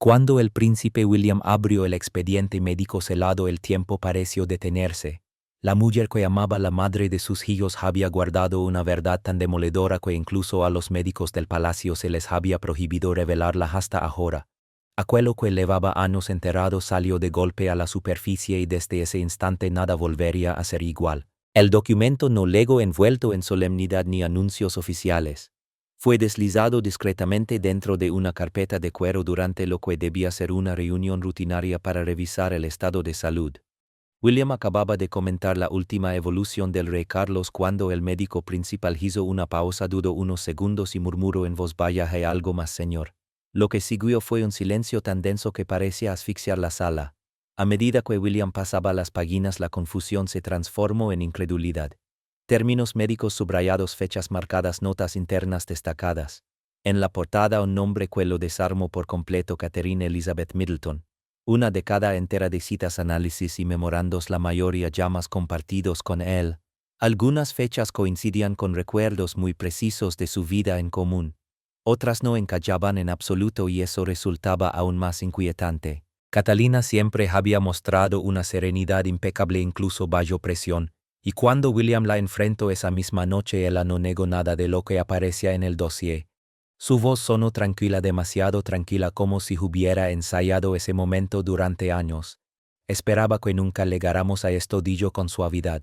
Cuando el príncipe William abrió el expediente médico celado, el tiempo pareció detenerse. La mujer que amaba la madre de sus hijos había guardado una verdad tan demoledora que incluso a los médicos del palacio se les había prohibido revelarla hasta ahora. Aquello que llevaba años enterrado salió de golpe a la superficie y desde ese instante nada volvería a ser igual. El documento no llegó envuelto en solemnidad ni anuncios oficiales. Fue deslizado discretamente dentro de una carpeta de cuero durante lo que debía ser una reunión rutinaria para revisar el estado de salud. William acababa de comentar la última evolución del rey Carlos cuando el médico principal hizo una pausa, dudó unos segundos y murmuró en voz baja: «¿Hay algo más, señor?». Lo que siguió fue un silencio tan denso que parecía asfixiar la sala. A medida que William pasaba las páginas, la confusión se transformó en incredulidad. Términos médicos subrayados, fechas marcadas, notas internas destacadas. En la portada un nombre que lo desarmó por completo: Catherine Elizabeth Middleton. Una década entera de citas, análisis y memorandos, la mayoría llamas compartidos con él. Algunas fechas coincidían con recuerdos muy precisos de su vida en común. Otras no encajaban en absoluto y eso resultaba aún más inquietante. Catalina siempre había mostrado una serenidad impecable incluso bajo presión, y cuando William la enfrentó esa misma noche ella no negó nada de lo que aparecía en el dossier. Su voz sonó tranquila, demasiado tranquila, como si hubiera ensayado ese momento durante años. «Esperaba que nunca llegáramos a esto», dijo con suavidad.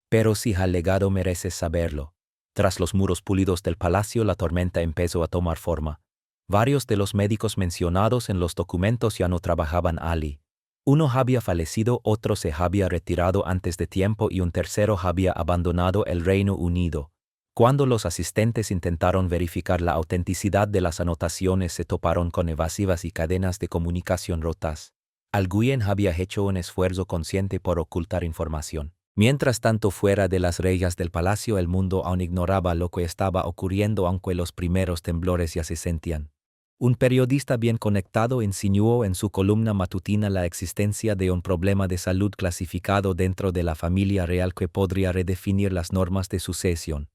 «Pero si ha llegado, mereces saberlo». Tras los muros pulidos del palacio, la tormenta empezó a tomar forma. Varios de los médicos mencionados en los documentos ya no trabajaban allí. Uno había fallecido, otro se había retirado antes de tiempo y un tercero había abandonado el Reino Unido. Cuando los asistentes intentaron verificar la autenticidad de las anotaciones, se toparon con evasivas y cadenas de comunicación rotas. Alguien había hecho un esfuerzo consciente por ocultar información. Mientras tanto, fuera de las rejas del palacio, el mundo aún ignoraba lo que estaba ocurriendo, aunque los primeros temblores ya se sentían. Un periodista bien conectado insinuó en su columna matutina la existencia de un problema de salud clasificado dentro de la familia real que podría redefinir las normas de sucesión.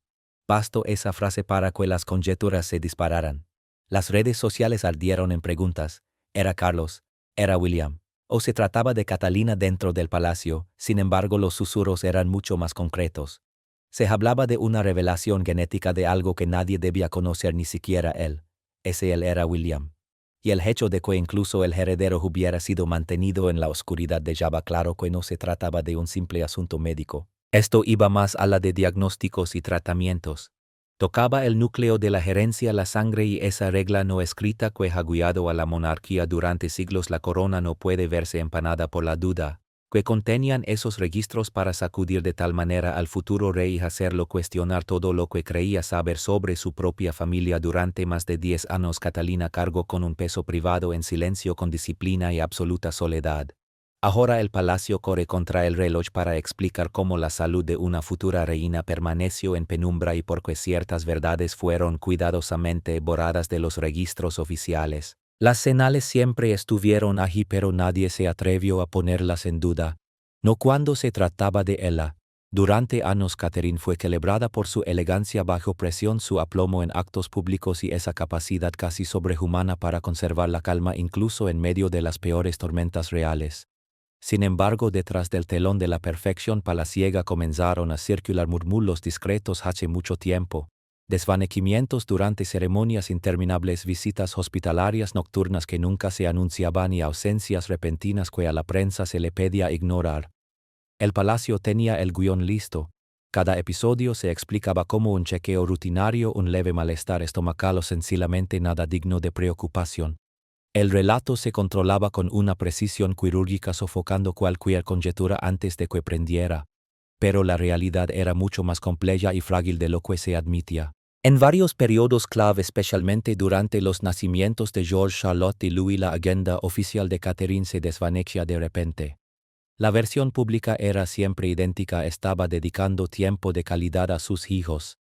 Bastó esa frase para que las conjeturas se dispararan. Las redes sociales ardieron en preguntas. ¿Era Carlos? ¿Era William? ¿O se trataba de Catalina dentro del palacio? Sin embargo, los susurros eran mucho más concretos. Se hablaba de una revelación genética, de algo que nadie debía conocer, ni siquiera él. Ese él era William. Y el hecho de que incluso el heredero hubiera sido mantenido en la oscuridad dejaba claro que no se trataba de un simple asunto médico. Esto iba más allá de diagnósticos y tratamientos. Tocaba el núcleo de la gerencia, la sangre y esa regla no escrita que ha guiado a la monarquía durante siglos. La corona no puede verse empanada por la duda, que contenían esos registros para sacudir de tal manera al futuro rey y hacerlo cuestionar todo lo que creía saber sobre su propia familia. Durante más de 10 años Catalina cargó con un peso privado en silencio, con disciplina y absoluta soledad. Ahora el palacio corre contra el reloj para explicar cómo la salud de una futura reina permaneció en penumbra y por qué ciertas verdades fueron cuidadosamente borradas de los registros oficiales. Las señales siempre estuvieron allí, pero nadie se atrevió a ponerlas en duda. No cuando se trataba de ella. Durante años Catherine fue celebrada por su elegancia bajo presión, su aplomo en actos públicos y esa capacidad casi sobrehumana para conservar la calma incluso en medio de las peores tormentas reales. Sin embargo, detrás del telón de la perfección palaciega comenzaron a circular murmullos discretos hace mucho tiempo. Desvanecimientos durante ceremonias interminables, visitas hospitalarias nocturnas que nunca se anunciaban y ausencias repentinas que a la prensa se le pedía ignorar. El palacio tenía el guión listo. Cada episodio se explicaba como un chequeo rutinario, un leve malestar estomacal o sencillamente nada digno de preocupación. El relato se controlaba con una precisión quirúrgica, sofocando cualquier conjetura antes de que prendiera. Pero la realidad era mucho más compleja y frágil de lo que se admitía. En varios periodos clave, especialmente durante los nacimientos de George, Charlotte y Louis, la agenda oficial de Catherine se desvanecía de repente. La versión pública era siempre idéntica: estaba dedicando tiempo de calidad a sus hijos.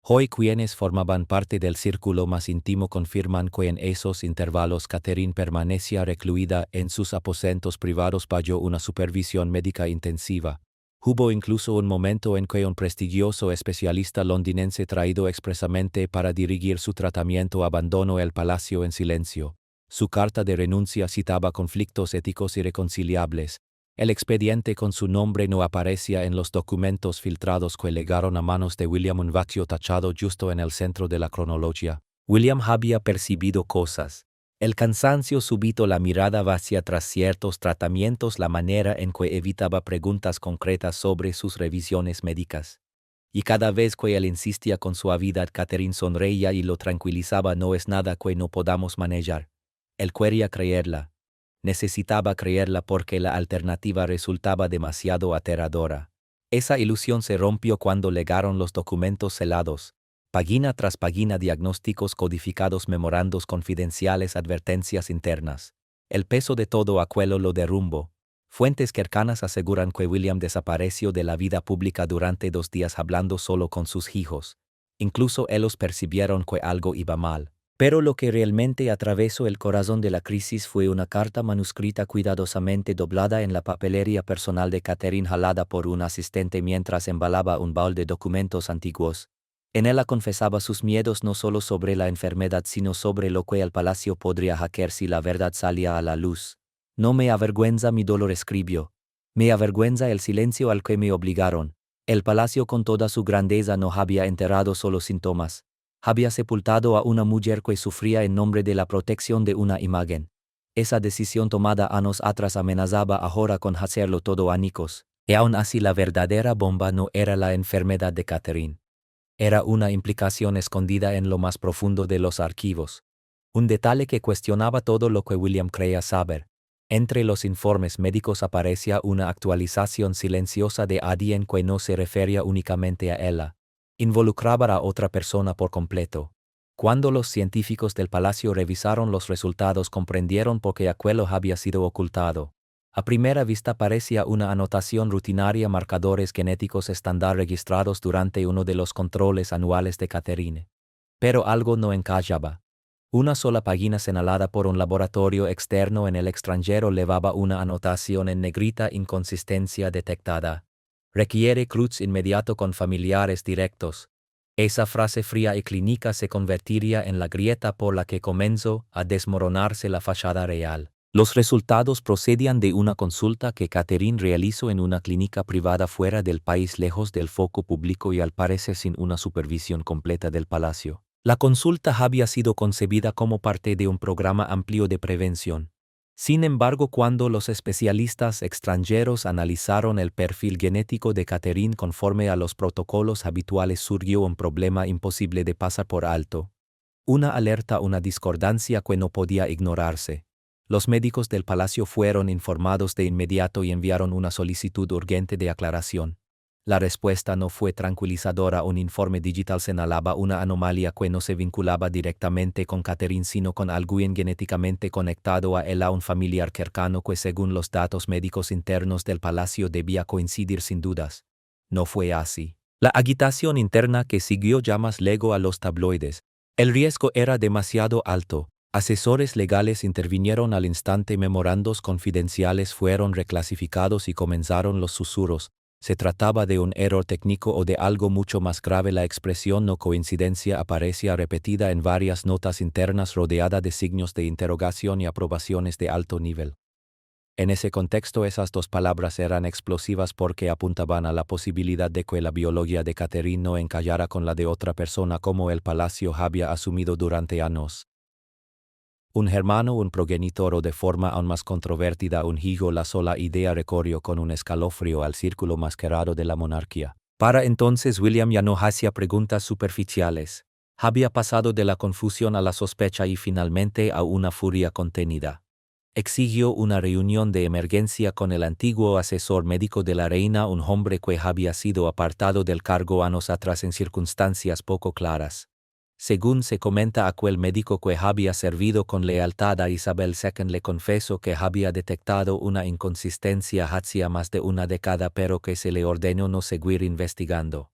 Hoy quienes formaban parte del círculo más íntimo confirman que en esos intervalos Catherine permanecía recluida en sus aposentos privados bajo una supervisión médica intensiva. Hubo incluso un momento en que un prestigioso especialista londinense traído expresamente para dirigir su tratamiento abandonó el palacio en silencio. Su carta de renuncia citaba conflictos éticos irreconciliables. El expediente con su nombre no aparecía en los documentos filtrados que llegaron a manos de William, un vacío tachado justo en el centro de la cronología. William había percibido cosas. El cansancio súbito, la mirada vacía tras ciertos tratamientos, la manera en que evitaba preguntas concretas sobre sus revisiones médicas. Y cada vez que él insistía con suavidad, Catherine sonreía y lo tranquilizaba. No es nada que no podamos manejar. Él quería creerla. Necesitaba creerla porque la alternativa resultaba demasiado aterradora. Esa ilusión se rompió cuando llegaron los documentos celados. Página tras página, diagnósticos codificados, memorandos confidenciales, advertencias internas. El peso de todo aquello lo derrumbó. Fuentes cercanas aseguran que William desapareció de la vida pública durante 2 días hablando solo con sus hijos. Incluso ellos percibieron que algo iba mal. Pero lo que realmente atravesó el corazón de la crisis fue una carta manuscrita cuidadosamente doblada en la papelería personal de Catherine, jalada por un asistente mientras embalaba un baúl de documentos antiguos. En ella confesaba sus miedos no solo sobre la enfermedad, sino sobre lo que el palacio podría hacer si la verdad salía a la luz. No me avergüenza mi dolor, escribió. Me avergüenza el silencio al que me obligaron. El palacio con toda su grandeza no había enterrado solo síntomas. Había sepultado a una mujer que sufría en nombre de la protección de una imagen. Esa decisión tomada años atrás amenazaba ahora con hacerlo todo añicos. Y aún así la verdadera bomba no era la enfermedad de Catherine. Era una implicación escondida en lo más profundo de los archivos. Un detalle que cuestionaba todo lo que William creía saber. Entre los informes médicos aparecía una actualización silenciosa de alguien que no se refería únicamente a ella. Involucraba a otra persona por completo. Cuando los científicos del palacio revisaron los resultados, comprendieron por qué aquello había sido ocultado. A primera vista parecía una anotación rutinaria, marcadores genéticos estándar registrados durante uno de los controles anuales de Catherine. Pero algo no encajaba. Una sola página señalada por un laboratorio externo en el extranjero llevaba una anotación en negrita: inconsistencia detectada. Requiere cruce inmediato con familiares directos. Esa frase fría y clínica se convertiría en la grieta por la que comenzó a desmoronarse la fachada real. Los resultados procedían de una consulta que Catherine realizó en una clínica privada fuera del país, lejos del foco público y al parecer sin una supervisión completa del palacio. La consulta había sido concebida como parte de un programa amplio de prevención. Sin embargo, cuando los especialistas extranjeros analizaron el perfil genético de Catherine conforme a los protocolos habituales, surgió un problema imposible de pasar por alto. Una alerta, una discordancia que no podía ignorarse. Los médicos del palacio fueron informados de inmediato y enviaron una solicitud urgente de aclaración. La respuesta no fue tranquilizadora. Un informe digital señalaba una anomalía que no se vinculaba directamente con Catherine, sino con alguien genéticamente conectado a ella, un familiar cercano que según los datos médicos internos del palacio debía coincidir sin dudas. No fue así. La agitación interna que siguió ya más llegó a los tabloides. El riesgo era demasiado alto. Asesores legales intervinieron al instante, memorandos confidenciales fueron reclasificados y comenzaron los susurros. ¿Se trataba de un error técnico o de algo mucho más grave? La expresión no coincidencia aparecía repetida en varias notas internas, rodeada de signos de interrogación y aprobaciones de alto nivel. En ese contexto, esas dos palabras eran explosivas porque apuntaban a la posibilidad de que la biología de Catherine no encajara con la de otra persona como el palacio había asumido durante años. Un hermano, un progenitor o, de forma aún más controvertida, un hijo. La sola idea recorrió con un escalofrío al círculo mascarado de la monarquía. Para entonces William ya no hacía preguntas superficiales. Había pasado de la confusión a la sospecha y finalmente a una furia contenida. Exigió una reunión de emergencia con el antiguo asesor médico de la reina, un hombre que había sido apartado del cargo años atrás en circunstancias poco claras. Según se comenta, aquel médico que había servido con lealtad a Isabel II le confesó que había detectado una inconsistencia hacía más de una década, pero que se le ordenó no seguir investigando.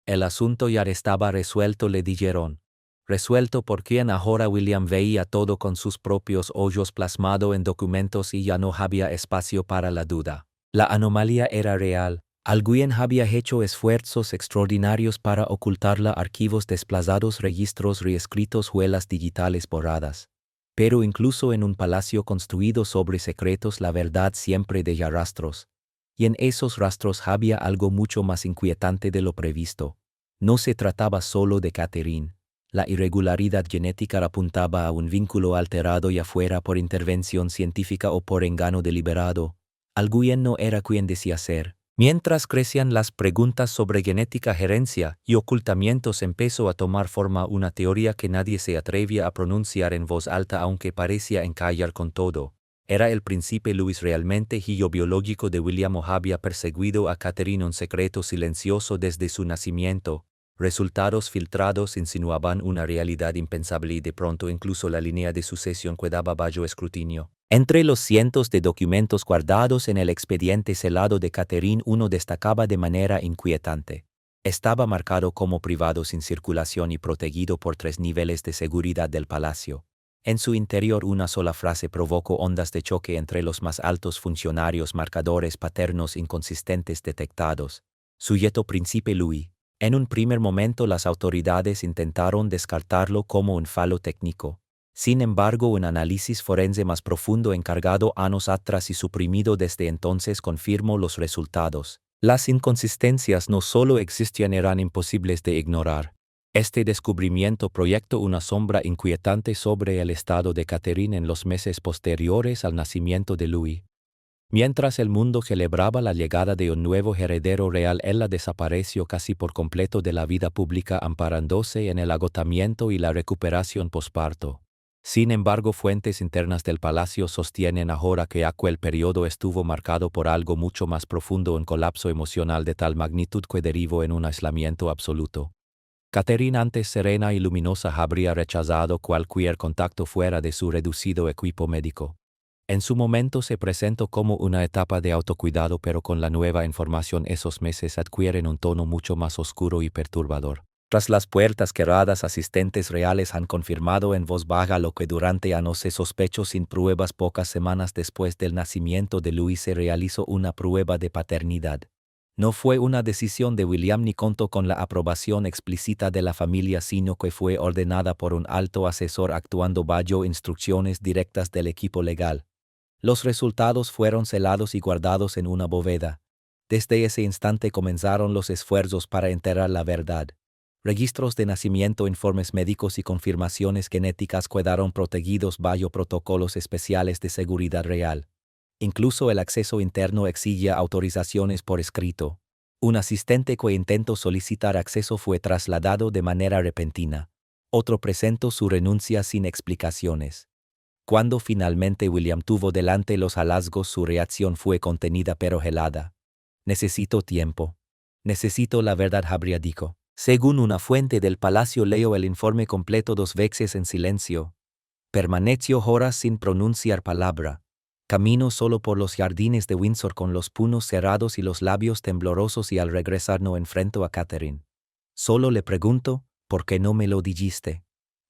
El asunto ya estaba resuelto, le dijeron. Resuelto por quien ahora William veía todo con sus propios ojos plasmado en documentos y ya no había espacio para la duda. La anomalía era real. Alguien había hecho esfuerzos extraordinarios para ocultarla: archivos desplazados, registros reescritos, huellas digitales borradas. Pero incluso en un palacio construido sobre secretos la verdad siempre deja rastros. Y en esos rastros había algo mucho más inquietante de lo previsto. No se trataba solo de Catherine. La irregularidad genética apuntaba a un vínculo alterado ya fuera por intervención científica o por engaño deliberado. Alguien no era quien decía ser. Mientras crecían las preguntas sobre genética, herencia y ocultamientos, empezó a tomar forma una teoría que nadie se atrevía a pronunciar en voz alta, aunque parecía encallar con todo. ¿Era el príncipe Luis realmente hijo biológico de William, o había perseguido a Catherine un secreto silencioso desde su nacimiento? Resultados filtrados insinuaban una realidad impensable y de pronto incluso la línea de sucesión quedaba bajo escrutinio. Entre los cientos de documentos guardados en el expediente celado de Catherine, uno destacaba de manera inquietante. Estaba marcado como privado, sin circulación y protegido por 3 niveles de seguridad del palacio. En su interior una sola frase provocó ondas de choque entre los más altos funcionarios: marcadores paternos inconsistentes detectados. Sujeto príncipe Louis. En un primer momento las autoridades intentaron descartarlo como un fallo técnico. Sin embargo, un análisis forense más profundo, encargado años atrás y suprimido desde entonces, confirmó los resultados. Las inconsistencias no solo existían, eran imposibles de ignorar. Este descubrimiento proyectó una sombra inquietante sobre el estado de Catherine en los meses posteriores al nacimiento de Louis. Mientras el mundo celebraba la llegada de un nuevo heredero real, ella desapareció casi por completo de la vida pública, amparándose en el agotamiento y la recuperación posparto. Sin embargo, fuentes internas del palacio sostienen ahora que aquel periodo estuvo marcado por algo mucho más profundo, un colapso emocional de tal magnitud que derivó en un aislamiento absoluto. Catherine, antes serena y luminosa, habría rechazado cualquier contacto fuera de su reducido equipo médico. En su momento se presentó como una etapa de autocuidado, pero con la nueva información esos meses adquieren un tono mucho más oscuro y perturbador. Tras las puertas cerradas, asistentes reales han confirmado en voz baja lo que durante años se sospechó sin pruebas. Pocas semanas después del nacimiento de Louis se realizó una prueba de paternidad. No fue una decisión de William ni contó con la aprobación explícita de la familia, sino que fue ordenada por un alto asesor actuando bajo instrucciones directas del equipo legal. Los resultados fueron selados y guardados en una bóveda. Desde ese instante comenzaron los esfuerzos para enterrar la verdad. Registros de nacimiento, informes médicos y confirmaciones genéticas quedaron protegidos bajo protocolos especiales de seguridad real. Incluso el acceso interno exigía autorizaciones por escrito. Un asistente que intentó solicitar acceso fue trasladado de manera repentina. Otro presentó su renuncia sin explicaciones. Cuando finalmente William tuvo delante los hallazgos, su reacción fue contenida pero helada. «Necesito tiempo. Necesito la verdad», habría dicho. Según una fuente del palacio, leyó el informe completo 2 veces en silencio. Permaneció horas sin pronunciar palabra. Caminó solo por los jardines de Windsor con los puños cerrados y los labios temblorosos, y al regresar no enfrentó a Catherine. Solo le preguntó: «¿Por qué no me lo dijiste?».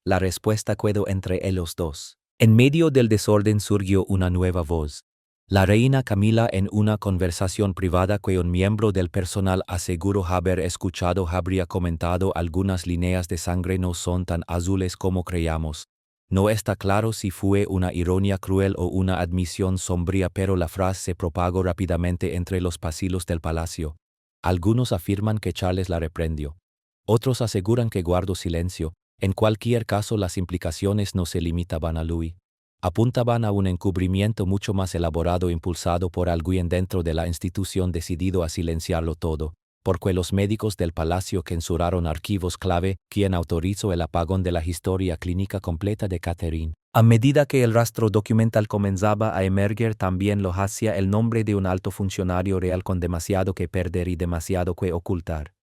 La respuesta quedó entre ellos dos. En medio del desorden surgió una nueva voz. La reina Camila, en una conversación privada que un miembro del personal aseguró haber escuchado, habría comentado: «Algunas líneas de sangre no son tan azules como creíamos». No está claro si fue una ironía cruel o una admisión sombría, pero la frase se propagó rápidamente entre los pasillos del palacio. Algunos afirman que Charles la reprendió. Otros aseguran que guardó silencio. En cualquier caso, las implicaciones no se limitaban a Louis. Apuntaban a un encubrimiento mucho más elaborado, impulsado por alguien dentro de la institución decidido a silenciarlo todo, porque los médicos del palacio censuraron archivos clave, quien autorizó el apagón de la historia clínica completa de Catherine. A medida que el rastro documental comenzaba a emerger, también lo hacía el nombre de un alto funcionario real con demasiado que perder y demasiado que ocultar.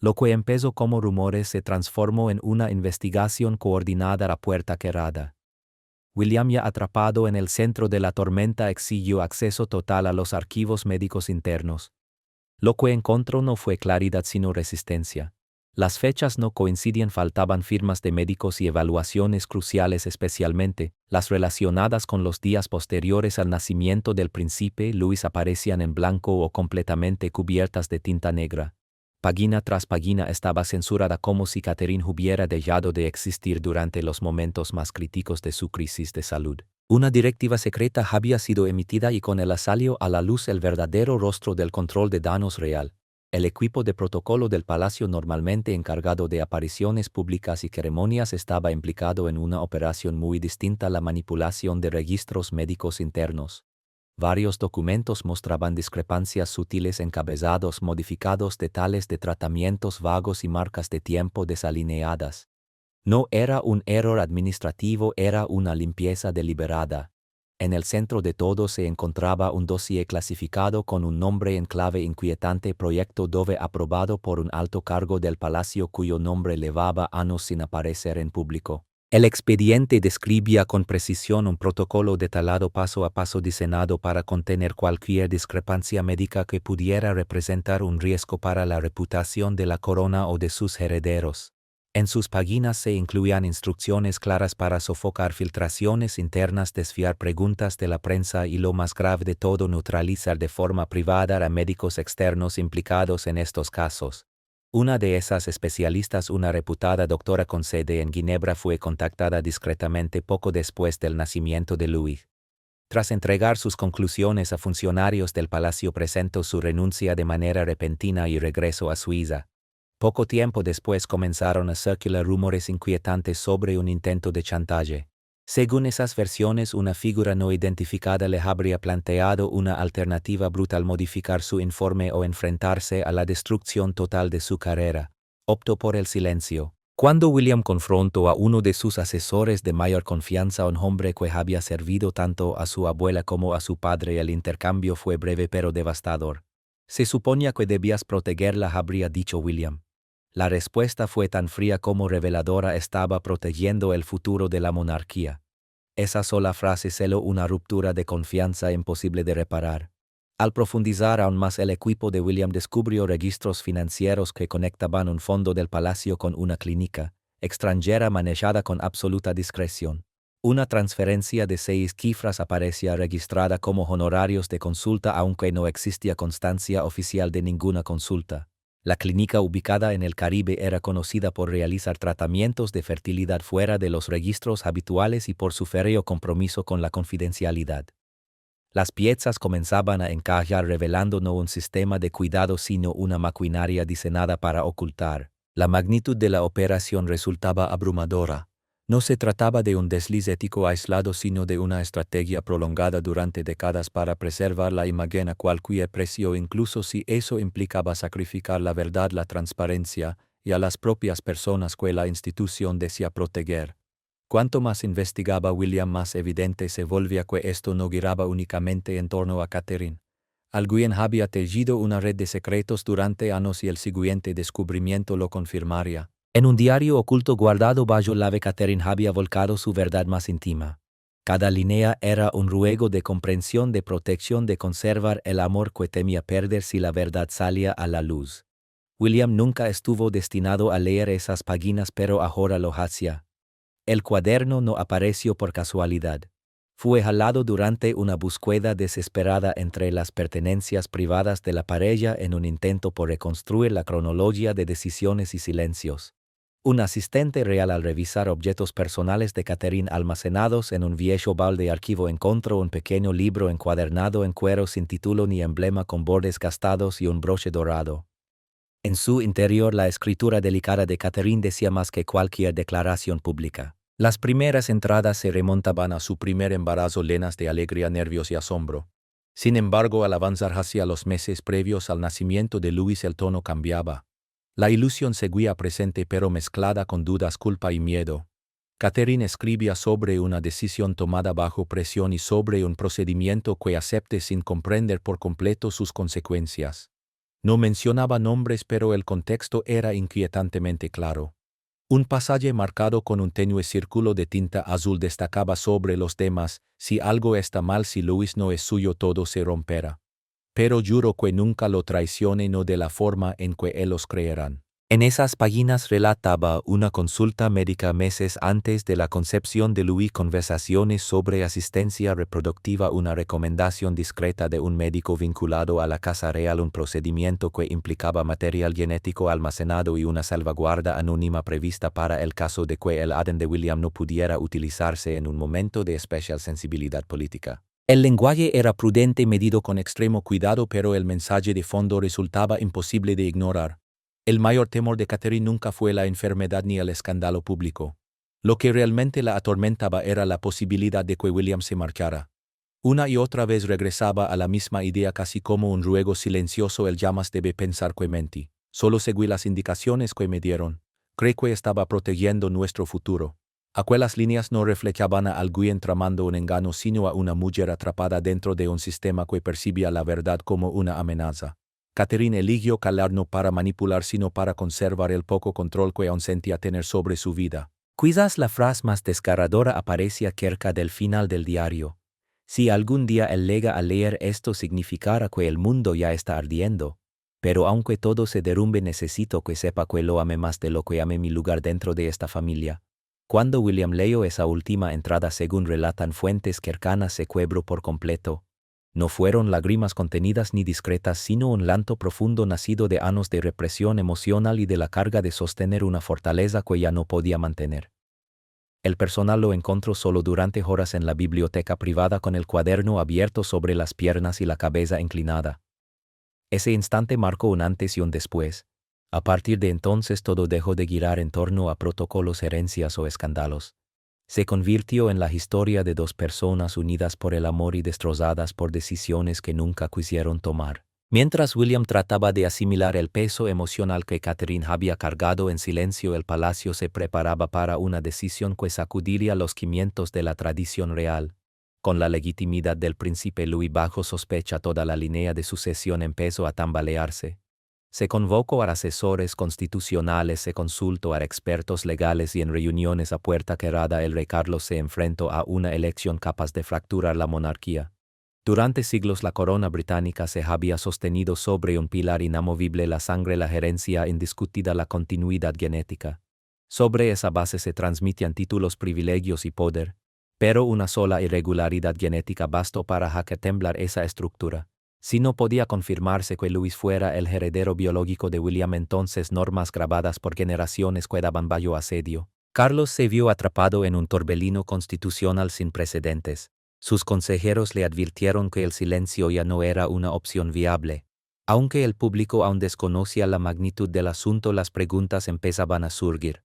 Lo que empezó como rumores se transformó en una investigación coordinada a puerta cerrada. William, ya atrapado en el centro de la tormenta, exigió acceso total a los archivos médicos internos. Lo que encontró no fue claridad sino resistencia. Las fechas no coincidían, faltaban firmas de médicos y evaluaciones cruciales, especialmente las relacionadas con los días posteriores al nacimiento del príncipe Louis, aparecían en blanco o completamente cubiertas de tinta negra. Página tras página estaba censurada como si Catherine hubiera dejado de existir durante los momentos más críticos de su crisis de salud. Una directiva secreta había sido emitida y con ella salió a la luz el verdadero rostro del control de daños real. El equipo de protocolo del palacio, normalmente encargado de apariciones públicas y ceremonias, estaba implicado en una operación muy distinta a la manipulación de registros médicos internos. Varios documentos mostraban discrepancias sutiles, encabezados modificados, detalles de tratamientos vagos y marcas de tiempo desalineadas. No era un error administrativo, era una limpieza deliberada. En el centro de todo se encontraba un dossier clasificado con un nombre en clave inquietante: Proyecto Dove, aprobado por un alto cargo del palacio cuyo nombre llevaba años sin aparecer en público. El expediente describía con precisión un protocolo detallado paso a paso diseñado para contener cualquier discrepancia médica que pudiera representar un riesgo para la reputación de la corona o de sus herederos. En sus páginas se incluían instrucciones claras para sofocar filtraciones internas, desviar preguntas de la prensa y, lo más grave de todo, neutralizar de forma privada a médicos externos implicados en estos casos. Una de esas especialistas, una reputada doctora con sede en Ginebra, fue contactada discretamente poco después del nacimiento de Louis. Tras entregar sus conclusiones a funcionarios del palacio, presentó su renuncia de manera repentina y regresó a Suiza. Poco tiempo después comenzaron a circular rumores inquietantes sobre un intento de chantaje. Según esas versiones, una figura no identificada le habría planteado una alternativa brutal: modificar su informe o enfrentarse a la destrucción total de su carrera. Optó por el silencio. Cuando William confrontó a uno de sus asesores de mayor confianza, un hombre que había servido tanto a su abuela como a su padre, el intercambio fue breve pero devastador. «Se suponía que debías protegerla», habría dicho William. La respuesta fue tan fría como reveladora: estaba protegiendo el futuro de la monarquía. Esa sola frase seló una ruptura de confianza imposible de reparar. Al profundizar aún más, el equipo de William descubrió registros financieros que conectaban un fondo del palacio con una clínica extranjera manejada con absoluta discreción. Una transferencia de 6 cifras aparecía registrada como honorarios de consulta, aunque no existía constancia oficial de ninguna consulta. La clínica, ubicada en el Caribe, era conocida por realizar tratamientos de fertilidad fuera de los registros habituales y por su férreo compromiso con la confidencialidad. Las piezas comenzaban a encajar, revelando no un sistema de cuidado sino una maquinaria diseñada para ocultar. La magnitud de la operación resultaba abrumadora. No se trataba de un desliz ético aislado, sino de una estrategia prolongada durante décadas para preservar la imagen a cualquier precio, incluso si eso implicaba sacrificar la verdad, la transparencia y a las propias personas que la institución desea proteger. Cuanto más investigaba William, más evidente se volvía que esto no giraba únicamente en torno a Catherine. Alguien había tejido una red de secretos durante años y el siguiente descubrimiento lo confirmaría. En un diario oculto guardado bajo llave, Catherine había volcado su verdad más íntima. Cada línea era un ruego de comprensión, de protección, de conservar el amor que temía perder si la verdad salía a la luz. William nunca estuvo destinado a leer esas páginas, pero ahora lo hacía. El cuaderno no apareció por casualidad. Fue jalado durante una búsqueda desesperada entre las pertenencias privadas de la pareja en un intento por reconstruir la cronología de decisiones y silencios. Un asistente real, al revisar objetos personales de Catherine almacenados en un viejo baúl de archivo, encontró un pequeño libro encuadernado en cuero sin título ni emblema, con bordes gastados y un broche dorado. En su interior, la escritura delicada de Catherine decía más que cualquier declaración pública. Las primeras entradas se remontaban a su primer embarazo, llenas de alegría, nervios y asombro. Sin embargo, al avanzar hacia los meses previos al nacimiento de Louis, el tono cambiaba. La ilusión seguía presente, pero mezclada con dudas, culpa y miedo. Catherine escribía sobre una decisión tomada bajo presión y sobre un procedimiento que acepte sin comprender por completo sus consecuencias. No mencionaba nombres, pero el contexto era inquietantemente claro. Un pasaje marcado con un tenue círculo de tinta azul destacaba sobre los demás: si algo está mal, si Louis no es suyo, todo se romperá. Pero juro que nunca lo traicione, no de la forma en que ellos creerán. En esas páginas relataba una consulta médica meses antes de la concepción de Louis, conversaciones sobre asistencia reproductiva, una recomendación discreta de un médico vinculado a la Casa Real, un procedimiento que implicaba material genético almacenado y una salvaguarda anónima prevista para el caso de que el ADN de William no pudiera utilizarse en un momento de especial sensibilidad política. El lenguaje era prudente y medido con extremo cuidado, pero el mensaje de fondo resultaba imposible de ignorar. El mayor temor de Catherine nunca fue la enfermedad ni el escándalo público. Lo que realmente la atormentaba era la posibilidad de que William se marchara. Una y otra vez regresaba a la misma idea, casi como un ruego silencioso: el llamas debe pensar que mentí. Solo seguí las indicaciones que me dieron. Creo que estaba protegiendo nuestro futuro. Aquellas líneas no reflejaban a alguien tramando un engaño, sino a una mujer atrapada dentro de un sistema que percibía la verdad como una amenaza. Catherine eligió callar, no para manipular, sino para conservar el poco control que aún sentía tener sobre su vida. Quizás la frase más desgarradora aparecía cerca del final del diario. Si algún día él llega a leer esto, significará que el mundo ya está ardiendo. Pero aunque todo se derrumbe, necesito que sepa que lo ame más de lo que ame mi lugar dentro de esta familia. Cuando William leyó esa última entrada, según relatan fuentes cercanas, se quebró por completo. No fueron lágrimas contenidas ni discretas, sino un llanto profundo nacido de años de represión emocional y de la carga de sostener una fortaleza que ya no podía mantener. El personal lo encontró solo durante horas en la biblioteca privada, con el cuaderno abierto sobre las piernas y la cabeza inclinada. Ese instante marcó un antes y un después. A partir de entonces todo dejó de girar en torno a protocolos, herencias o escándalos. Se convirtió en la historia de dos personas unidas por el amor y destrozadas por decisiones que nunca quisieron tomar. Mientras William trataba de asimilar el peso emocional que Catherine había cargado en silencio, el palacio se preparaba para una decisión que sacudiría los cimientos de la tradición real. Con la legitimidad del príncipe Louis bajo sospecha, toda la línea de sucesión empezó a tambalearse. Se convocó a asesores constitucionales, se consultó a expertos legales y en reuniones a puerta cerrada el rey Carlos se enfrentó a una elección capaz de fracturar la monarquía. Durante siglos la corona británica se había sostenido sobre un pilar inamovible: la sangre, la herencia indiscutida, la continuidad genética. Sobre esa base se transmitían títulos, privilegios y poder, pero una sola irregularidad genética bastó para hacer temblar esa estructura. Si no podía confirmarse que Louis fuera el heredero biológico de William, entonces normas grabadas por generaciones quedaban bajo asedio. Carlos se vio atrapado en un torbellino constitucional sin precedentes. Sus consejeros le advirtieron que el silencio ya no era una opción viable. Aunque el público aún desconocía la magnitud del asunto, las preguntas empezaban a surgir.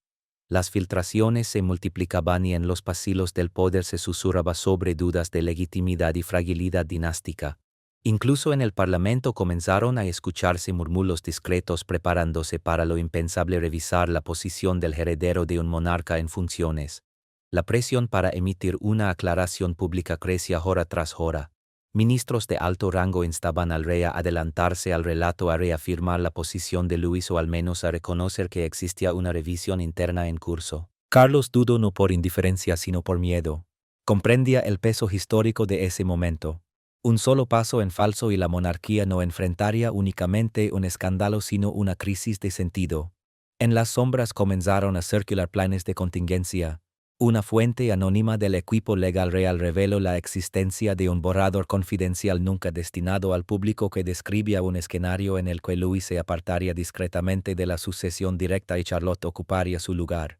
Las filtraciones se multiplicaban y en los pasillos del poder se susurraba sobre dudas de legitimidad y fragilidad dinástica. Incluso en el Parlamento comenzaron a escucharse murmullos discretos preparándose para lo impensable: revisar la posición del heredero de un monarca en funciones. La presión para emitir una aclaración pública crecía hora tras hora. Ministros de alto rango instaban al rey a adelantarse al relato, a reafirmar la posición de Louis o al menos a reconocer que existía una revisión interna en curso. Carlos dudó, no por indiferencia sino por miedo. Comprendía el peso histórico de ese momento. Un solo paso en falso y la monarquía no enfrentaría únicamente un escándalo sino una crisis de sentido. En las sombras comenzaron a circular planes de contingencia. Una fuente anónima del equipo legal real reveló la existencia de un borrador confidencial nunca destinado al público que describía un escenario en el que Louis se apartaría discretamente de la sucesión directa y Charlotte ocuparía su lugar.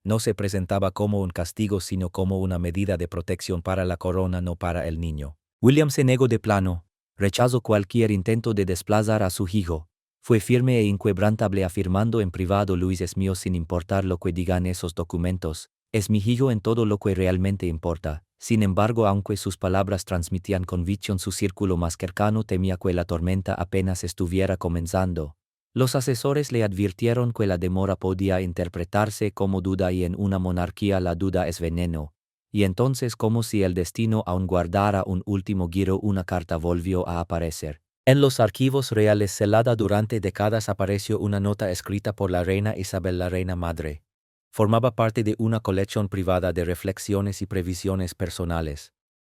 No se presentaba como un castigo sino como una medida de protección para la corona, no para el niño. William se negó de plano, rechazó cualquier intento de desplazar a su hijo. Fue firme e inquebrantable, afirmando en privado: Louis es mío sin importar lo que digan esos documentos. Es mi hijo en todo lo que realmente importa. Sin embargo, aunque sus palabras transmitían convicción, su círculo más cercano temía que la tormenta apenas estuviera comenzando. Los asesores le advirtieron que la demora podía interpretarse como duda y en una monarquía la duda es veneno. Y entonces, como si el destino aún guardara un último giro, una carta volvió a aparecer. En los archivos reales, celada durante décadas, apareció una nota escrita por la reina Isabel, la reina madre. Formaba parte de una colección privada de reflexiones y previsiones personales.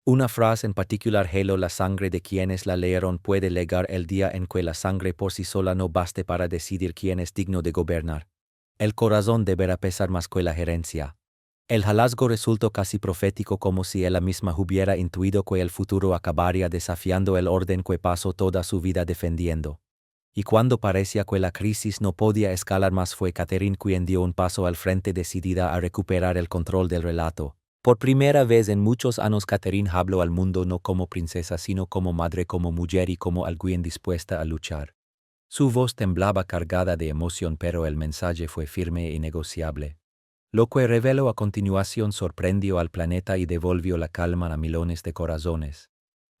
Una frase en particular: "Helo, la sangre de quienes la leyeron puede llegar el día en que la sangre por sí sola no baste para decidir quién es digno de gobernar. El corazón deberá pesar más que la gerencia". El hallazgo resultó casi profético, como si ella misma hubiera intuido que el futuro acabaría desafiando el orden que pasó toda su vida defendiendo. Y cuando parecía que la crisis no podía escalar más, fue Catherine quien dio un paso al frente, decidida a recuperar el control del relato. Por primera vez en muchos años, Catherine habló al mundo no como princesa, sino como madre, como mujer y como alguien dispuesta a luchar. Su voz temblaba, cargada de emoción, pero el mensaje fue firme e innegociable. Lo que reveló a continuación sorprendió al planeta y devolvió la calma a millones de corazones.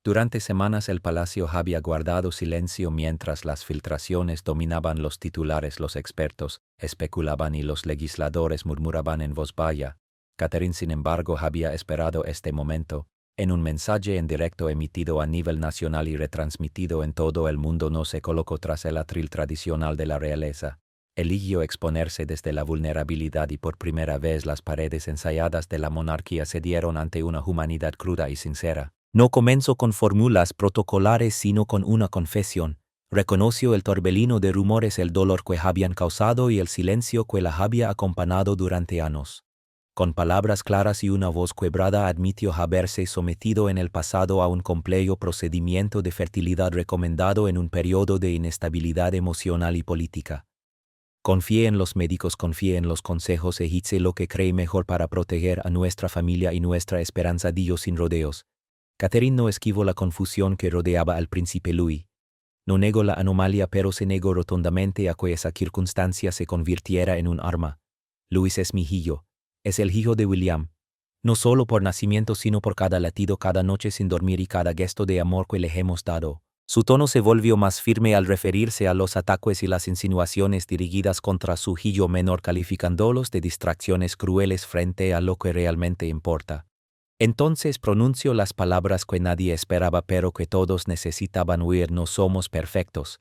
Durante semanas el palacio había guardado silencio mientras las filtraciones dominaban los titulares. Los expertos especulaban y los legisladores murmuraban en voz baja. Catherine, sin embargo, había esperado este momento. En un mensaje en directo emitido a nivel nacional y retransmitido en todo el mundo, no se colocó tras el atril tradicional de la realeza. Eligió exponerse desde la vulnerabilidad, y por primera vez las paredes ensayadas de la monarquía cedieron ante una humanidad cruda y sincera. No comenzó con fórmulas protocolares, sino con una confesión. Reconoció el torbellino de rumores, el dolor que habían causado y el silencio que la había acompañado durante años. Con palabras claras y una voz quebrada admitió haberse sometido en el pasado a un complejo procedimiento de fertilidad recomendado en un periodo de inestabilidad emocional y política. Confíe en los médicos, confíe en los consejos, hice lo que cree mejor para proteger a nuestra familia y nuestra esperanza, dijo sin rodeos. Catherine no esquivó la confusión que rodeaba al príncipe Louis. No negó la anomalía, pero se negó rotundamente a que esa circunstancia se convirtiera en un arma. Louis es mi hijo. Es el hijo de William. No solo por nacimiento, sino por cada latido, cada noche sin dormir y cada gesto de amor que le hemos dado. Su tono se volvió más firme al referirse a los ataques y las insinuaciones dirigidas contra su hijo menor, calificándolos de distracciones crueles frente a lo que realmente importa. Entonces pronunció las palabras que nadie esperaba, pero que todos necesitaban oír: no somos perfectos.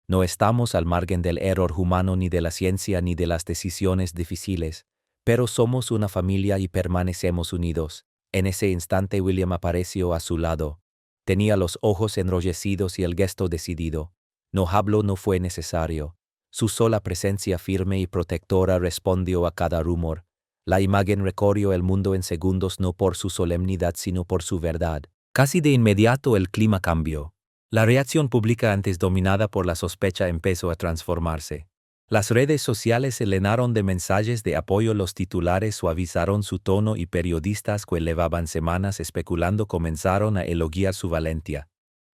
No estamos al margen del error humano, ni de la ciencia, ni de las decisiones difíciles, pero somos una familia y permanecemos unidos. En ese instante William apareció a su lado. Tenía los ojos enrojecidos y el gesto decidido. No habló, no fue necesario. Su sola presencia firme y protectora respondió a cada rumor. La imagen recorrió el mundo en segundos, no por su solemnidad, sino por su verdad. Casi de inmediato el clima cambió. La reacción pública, antes dominada por la sospecha, empezó a transformarse. Las redes sociales se llenaron de mensajes de apoyo, los titulares suavizaron su tono y periodistas que llevaban semanas especulando comenzaron a elogiar su valentía.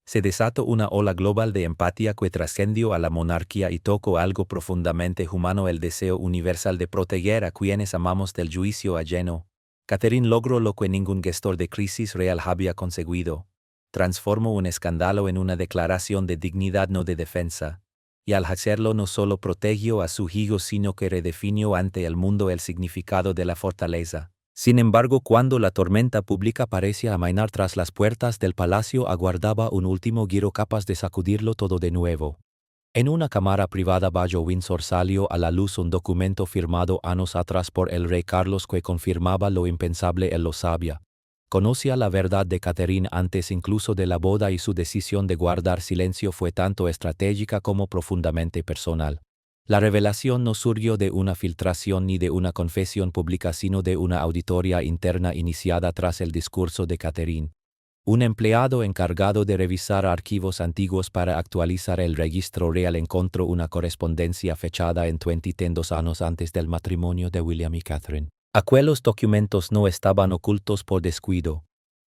Se desató una ola global de empatía que trascendió a la monarquía y tocó algo profundamente humano: el deseo universal de proteger a quienes amamos del juicio ajeno. Catherine logró lo que ningún gestor de crisis real había conseguido. Transformó un escándalo en una declaración de dignidad, no de defensa. Y al hacerlo no solo protegió a su hijo, sino que redefinió ante el mundo el significado de la fortaleza. Sin embargo, cuando la tormenta pública parecía amainar, tras las puertas del palacio aguardaba un último giro capaz de sacudirlo todo de nuevo. En una cámara privada bajo Windsor salió a la luz un documento firmado años atrás por el rey Carlos que confirmaba lo impensable. Él lo sabía. Conocía la verdad de Catherine antes incluso de la boda, y su decisión de guardar silencio fue tanto estratégica como profundamente personal. La revelación no surgió de una filtración ni de una confesión pública, sino de una auditoría interna iniciada tras el discurso de Catherine. Un empleado encargado de revisar archivos antiguos para actualizar el registro real encontró una correspondencia fechada en 22 años antes del matrimonio de William y Catherine. Aquellos documentos no estaban ocultos por descuido.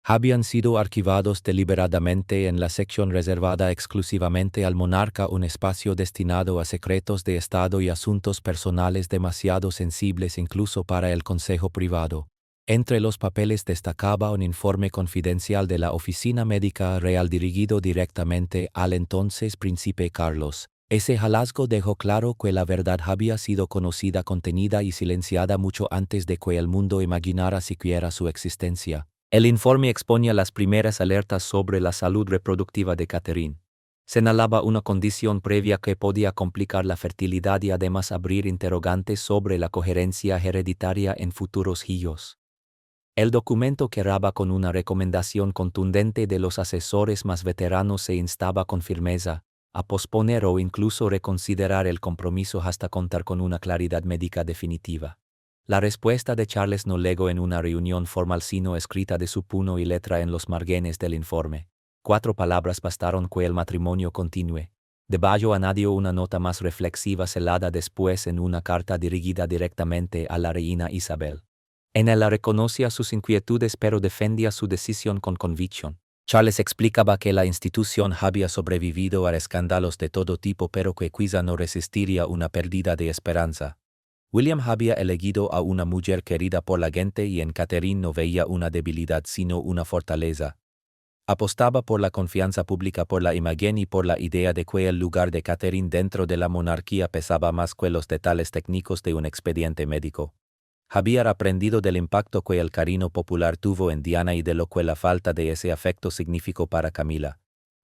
Habían sido archivados deliberadamente en la sección reservada exclusivamente al monarca, un espacio destinado a secretos de Estado y asuntos personales demasiado sensibles incluso para el consejo privado. Entre los papeles destacaba un informe confidencial de la Oficina Médica Real dirigido directamente al entonces príncipe Carlos. Ese hallazgo dejó claro que la verdad había sido conocida, contenida y silenciada mucho antes de que el mundo imaginara siquiera su existencia. El informe exponía las primeras alertas sobre la salud reproductiva de Catherine. Señalaba una condición previa que podía complicar la fertilidad y además abrir interrogantes sobre la coherencia hereditaria en futuros hijos. El documento cerraba con una recomendación contundente de los asesores más veteranos se instaba con firmeza a posponer o incluso reconsiderar el compromiso hasta contar con una claridad médica definitiva. La respuesta de Charles no legó en una reunión formal sino escrita de su puño y letra en los márgenes del informe. 4 palabras bastaron que el matrimonio continúe. Debajo añadió una nota más reflexiva celada después en una carta dirigida directamente a la reina Isabel. En ella reconocía sus inquietudes pero defendía su decisión con convicción. Charles explicaba que la institución había sobrevivido a escándalos de todo tipo pero que quizá no resistiría una pérdida de esperanza. William había elegido a una mujer querida por la gente y en Catherine no veía una debilidad sino una fortaleza. Apostaba por la confianza pública, por la imagen y por la idea de que el lugar de Catherine dentro de la monarquía pesaba más que los detalles técnicos de un expediente médico. Había aprendido del impacto que el cariño popular tuvo en Diana y de lo que la falta de ese afecto significó para Camila.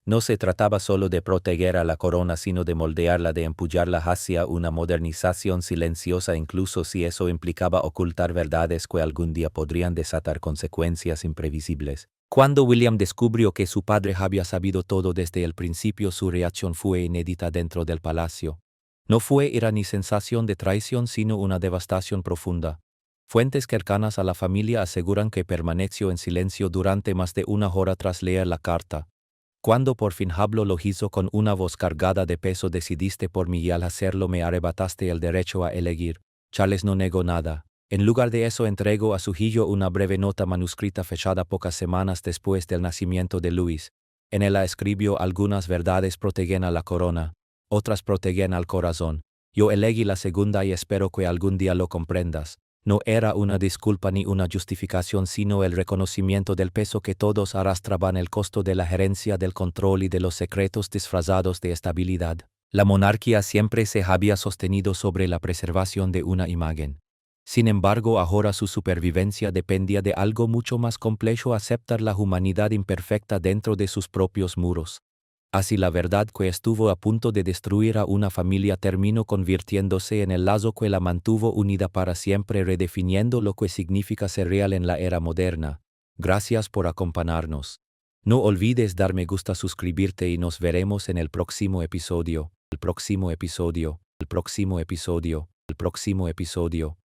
No se trataba solo de proteger a la corona sino de moldearla, de empujarla hacia una modernización silenciosa incluso si eso implicaba ocultar verdades que algún día podrían desatar consecuencias imprevisibles. Cuando William descubrió que su padre había sabido todo desde el principio, su reacción fue inédita dentro del palacio. No fue ira ni sensación de traición sino una devastación profunda. Fuentes cercanas a la familia aseguran que permaneció en silencio durante más de una hora tras leer la carta. Cuando por fin habló lo hizo con una voz cargada de peso. Decidiste por mí y al hacerlo me arrebataste el derecho a elegir. Charles no negó nada. En lugar de eso entregó a su hijo una breve nota manuscrita fechada pocas semanas después del nacimiento de Luis. En ella escribió: algunas verdades protegen a la corona, otras protegen al corazón. Yo elegí la segunda y espero que algún día lo comprendas. No era una disculpa ni una justificación sino el reconocimiento del peso que todos arrastraban, el costo de la gerencia, del control y de los secretos disfrazados de estabilidad. La monarquía siempre se había sostenido sobre la preservación de una imagen. Sin embargo, ahora su supervivencia dependía de algo mucho más complejo: aceptar la humanidad imperfecta dentro de sus propios muros. Así la verdad que estuvo a punto de destruir a una familia terminó convirtiéndose en el lazo que la mantuvo unida para siempre, redefiniendo lo que significa ser real en la era moderna. Gracias por acompañarnos. No olvides dar me gusta, suscribirte y nos veremos en el próximo episodio. El próximo episodio.